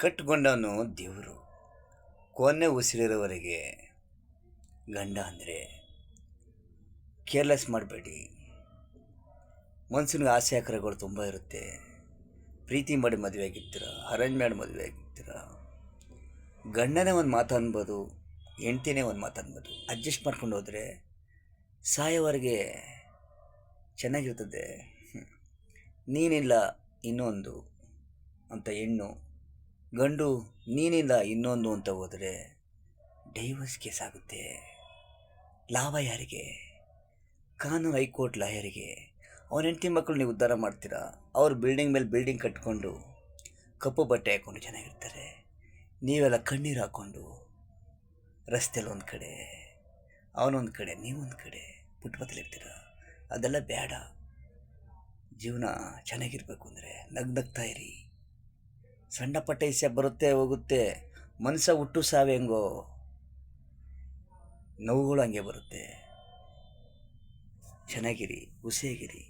ಕಟ್ಕೊಂಡವನು ದೇವರು. ಕೊನೆ ಉಸಿರಿರೋವರೆಗೆ ಗಂಡ ಅಂದರೆ ಕೇರ್ಲೆಸ್ ಮಾಡಬೇಡಿ. ಮನ್ಸನಿಗೆ ಆಸೆ ಆಕರಗಳು ತುಂಬ ಇರುತ್ತೆ. ಪ್ರೀತಿ ಮಾಡಿ ಮದುವೆ ಆಗಿರ್ತೀರ, ಅರೇಂಜ್ ಮಾಡಿ ಮದುವೆ ಆಗಿರ್ತೀರ. ಗಂಡನೇ ಒಂದು ಮಾತು ಅನ್ಬೋದು, ಹೆಂಡ್ತಿನೇ ಒಂದು ಮಾತು ಅನ್ಬೋದು. ಅಡ್ಜಸ್ಟ್ ಮಾಡ್ಕೊಂಡು ಹೋದರೆ ಸಾಯೋವರೆಗೆ ಚೆನ್ನಾಗಿರ್ತದೆ. ನೀನಿಲ್ಲ ಇನ್ನೊಂದು ಅಂತ ಹೆಣ್ಣು, ಗಂಡು ನೀನಿಲ್ಲ ಇನ್ನೊಂದು ಅಂತ ಹೋದರೆ ಡೈವರ್ಸ್ ಕೇಸ್ ಆಗುತ್ತೆ. ಲಾಭ ಯಾರಿಗೆ? ಕಾನೂನು ಹೈಕೋರ್ಟ್ ಲಾಯರಿಗೆ. ಅವ್ರ ಹೆಂಡತಿ ಮಕ್ಕಳು ನೀವು ಉದ್ಧಾರ ಮಾಡ್ತೀರಾ. ಅವ್ರು ಬಿಲ್ಡಿಂಗ್ ಮೇಲೆ ಬಿಲ್ಡಿಂಗ್ ಕಟ್ಕೊಂಡು ಕಪ್ಪು ಬಟ್ಟೆ ಹಾಕ್ಕೊಂಡು ಚೆನ್ನಾಗಿರ್ತಾರೆ. ನೀವೆಲ್ಲ ಕಣ್ಣೀರು ಹಾಕ್ಕೊಂಡು ರಸ್ತೆಯಲ್ಲಿ ಒಂದು ಕಡೆ, ಅವನೊಂದು ಕಡೆ, ನೀವೊಂದು ಕಡೆ ಪುಟ್ಪತ್ತಲಿರ್ತೀರ. ಅದೆಲ್ಲ ಬೇಡ. ಜೀವನ ಚೆನ್ನಾಗಿರ್ಬೇಕು ಅಂದರೆ ನಗ್ನಗ್ತಾ ಇರಿ. ಸಣ್ಣ ಪಟ್ಟ ವಿಷಯ ಬರುತ್ತೆ ಹೋಗುತ್ತೆ. ಮನಸ್ಸ ಹುಟ್ಟು ಸಾವು ಹೆಂಗೋ, ನೋವುಗಳು ಹಂಗೆ ಬರುತ್ತೆ. ಚೆನ್ನಾಗಿರಿ, ಖುಷಿಯಾಗಿರಿ.